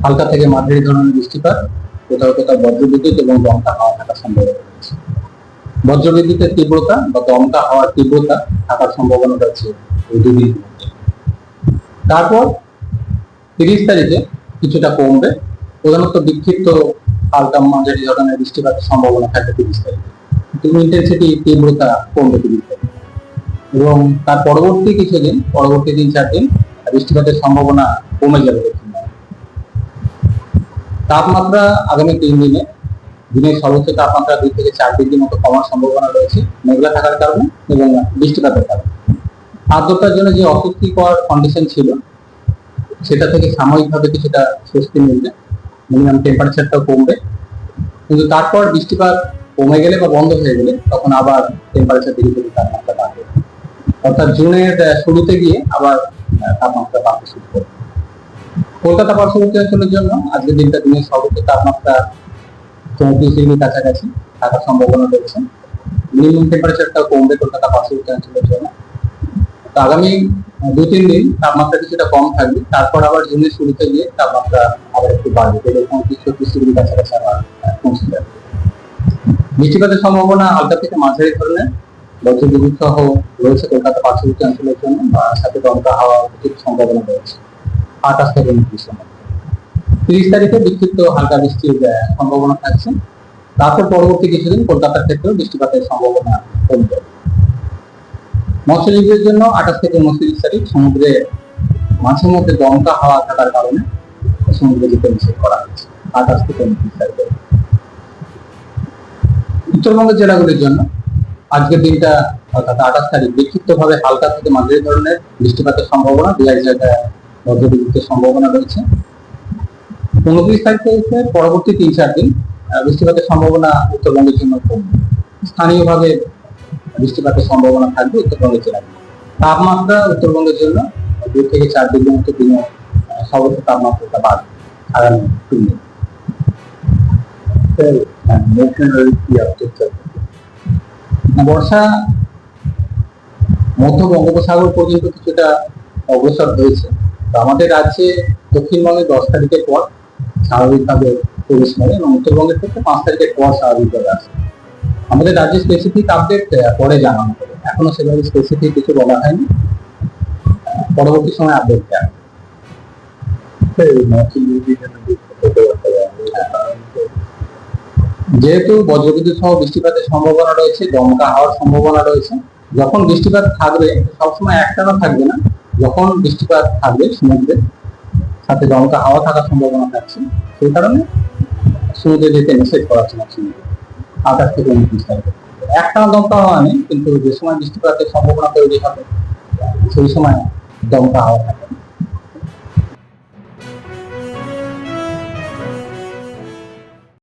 হালকা থেকে মাঝারি ধরনের বৃষ্টিপাত, কোথাও কোথাও বজ্রবিদ্যুৎ এবং দমকা হাওয়া থাকার সম্ভাবনা রয়েছে। বজ্রবিদ্যুতের তীব্রতা বা দমকা হওয়ার তীব্রতা থাকার সম্ভাবনা রয়েছে এই দুদিন। তারপর 30 তারিখে কিছুটা কমবে, প্রধানত বিক্ষিপ্ত হালকা মাঝারি ধরনের বৃষ্টিপাতের সম্ভাবনা থাকবে 30 তারিখে, কিন্তু ইন্টেন্সিটি তীব্রতা কমবে 30 তারিখে। এবং তার পরবর্তী কিছুদিন, পরবর্তী 3-4 দিন বৃষ্টিপাতের সম্ভাবনা কমে যাবে। তাপমাত্রা আগামী 3 দিনে দিনের সর্বোচ্চ তাপমাত্রা 2 থেকে 4 ডিগ্রি মতো কমার সম্ভাবনা রয়েছে মেঘলা থাকার কারণে এবং বৃষ্টিপাতের কারণে। আর্দ্রতার জন্য যে অস্বস্তিকর কন্ডিশন ছিল সেটা থেকে সাময়িকভাবে কিছুটা স্বস্তি মিলবে, মিনিমাম টেম্পারেচারটাও কমবে, কিন্তু তারপর বৃষ্টিপাত কমে গেলে বা বন্ধ হয়ে গেলে তখন আবার টেম্পারেচার ধীরে ধীরে তাপমাত্রা বাড়বে, অর্থাৎ জুনের শুরুতে গিয়ে আবার তাপমাত্রা বাড়তে শুরু করবে। কলকাতা পার্শ্ববর্তী অঞ্চলের জন্য আজকের দিনটা দিনের সর্বোচ্চ তাপমাত্রা 34 ডিগ্রির কাছাকাছি থাকার সম্ভাবনা রয়েছে, মিনিমাম টেম্পারেচারটাও কমবে কলকাতা পার্শ্ববর্তী অঞ্চলের জন্য। তো আগামী 2-3 দিন তাপমাত্রা কিছুটা কম থাকবে, তারপর আবার জুনের শুরুতে গিয়ে তাপমাত্রা আবার একটু বাড়বে, 35-36 ডিগ্রির কাছাকাছি আবার পৌঁছে যাবে। বৃষ্টিপাতের সম্ভাবনা হালকা থেকে মাঝারি ধরনের বজ্রবিদ্যুৎ সহ রয়েছে কলকাতা পার্শ্ববর্তী অঞ্চলের জন্য, সাথে দমকা হাওয়ার সম্ভাবনা রয়েছে 28 থেকে 29 মধ্যে। 30 তারিখে বিক্ষিপ্ত হালকা বৃষ্টির সম্ভাবনা থাকছে, তারপর পরবর্তী কিছুদিন কলকাতার ক্ষেত্রেও বৃষ্টিপাতের সম্ভাবনা কমে যাবে। মৎস্যজীবীদের জন্য 28 থেকে 29 তারিখ সমুদ্রে মাঝে মধ্যে দমকা হাওয়া থাকার কারণে সমুদ্রে যেতে নিষেধ করা হয়েছে 28 থেকে 29 তারিখে। উত্তরবঙ্গের জেলাগুলির জন্য আজকের দিনটা অর্থাৎ 28 তারিখ বিক্ষিপ্তভাবে হালকা থেকে মাঝারি ধরনের বৃষ্টিপাতের সম্ভাবনা, 2-1 জায়গায় বজ্রবিদ্যুতের সম্ভাবনা রয়েছে। 29 তারিখ থেকে পরবর্তী 3-4 দিন বৃষ্টিপাতের সম্ভাবনা উত্তরবঙ্গের জন্য কমবে, স্থানীয়ভাবে বৃষ্টিপাতের সম্ভাবনা থাকবে উত্তরবঙ্গের জেলায়। তাপমাত্রা উত্তরবঙ্গের জন্য 2 থেকে 4 ডিগ্রি মতো দিনে সর্বোচ্চ তাপমাত্রাটা বাড়বে আগামী 3 দিন। বর্ষা মধ্য বঙ্গোপসাগর পর্যন্ত কিছুটা অগ্রসর হয়েছে, তো আমাদের রাজ্যে দক্ষিণবঙ্গে 10 তারিখের পর স্বাভাবিকভাবে প্রবেশ করে এবং উত্তরবঙ্গের ক্ষেত্রে 5 তারিখের পর স্বাভাবিকভাবে আসে। আমাদের রাজ্যে স্পেসিফিক আপডেট পরে জানানো হবে, এখনো সেভাবে স্পেসিফিক কিছু বলা হয়নি, পরবর্তী সময় আপডেট দেওয়া। যেহেতু বজ্রবিদ্যুৎ সহ বৃষ্টিপাতের সম্ভাবনা রয়েছে, দমকা হওয়ার সম্ভাবনা রয়েছে, যখন বৃষ্টিপাত থাকবে সবসময় একটানা থাকবে না, যখন বৃষ্টিপাত থাকবে সমুদ্রে সাথে দমকা হাওয়া থাকার সম্ভাবনা থাকছে, সেই কারণে সমুদ্রে যেতে নিষেধ করা হচ্ছে না সমুদ্রে 28 থেকে 29 তারিখে। একটানা দমকা হাওয়া নেই, কিন্তু যে সময় বৃষ্টিপাতের সম্ভাবনা তৈরি হবে সেই সময় দমকা হাওয়া থাকে।